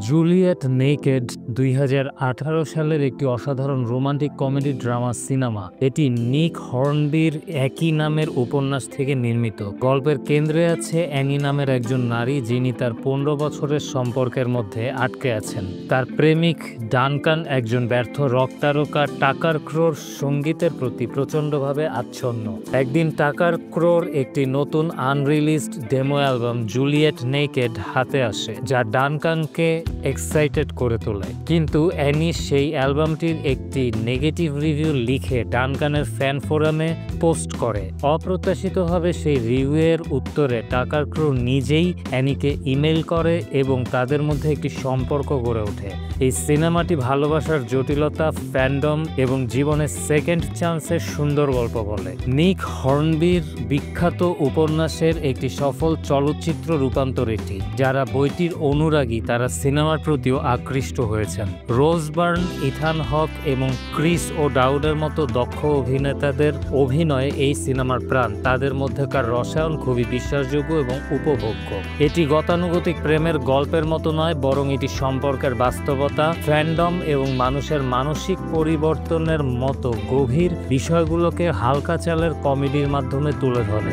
Juliet naked ২০১৮ সালের একটি অসাধারণ রোমান্টিক কমেডি ড্রামা সিনেমা। এটি নিক হর্নবির একই নামের উপন্যাস থেকে নির্মিত। গল্পের কেন্দ্রে আছে অ্যানি নামের একজন নারী, যিনি তার ১৫ বছরের সম্পর্কের মধ্যে আটকে আছেন। তার প্রেমিক ডানকান একজন ব্যর্থ রক তারকা টাকার ক্রোর সঙ্গীতের প্রতি প্রচণ্ডভাবে আচ্ছন্ন। একদিন টাকার ক্রোর একটি নতুন unreleased demo album Juliet naked হাতে আসে, যা ডানকানকে এক্সাইটেড করে তোলে। কিন্তু অ্যানি সেই অ্যালবামটির একটি নেগেটিভ রিভিউ লিখে ডানকানের ফ্যান ফোরামে পোস্ট করে। অপ্রত্যাশিতভাবে সেই রিভিউয়ের উত্তরে টাকার ক্রো নিজেই অ্যানিকে ইমেল করে এবং তাদের মধ্যে একটি সম্পর্ক গড়ে ওঠে। এই সিনেমাটি ভালোবাসার জটিলতা, ফ্যান্ডম এবং জীবনের সেকেন্ড চান্সের সুন্দর গল্প বলে। নিক হর্নবির বিখ্যাত উপন্যাসের একটি সফল চলচ্চিত্র রূপান্তর এটি। যারা বইটির অনুরাগী তারা সিনেমার প্রতিও আকৃষ্ট হয়েছেন। রোজ বার্ন, ইথান হক এবং ক্রিস ও ডাউডের মতো দক্ষ অভিনেতাদের অভিনয়ে এই সিনেমার প্রাণ। তাদের মধ্যেকার রসায়ন খুবই বিশ্বাসযোগ্য এবং উপভোগ্য। এটি গতানুগতিক প্রেমের গল্পের মতো নয়, বরং এটি সম্পর্কের বাস্তবতা, ফ্যান্ডম এবং মানুষের মানসিক পরিবর্তনের মতো গভীর বিষয়গুলোকে হালকা চালের কমেডির মাধ্যমে তুলে ধরে।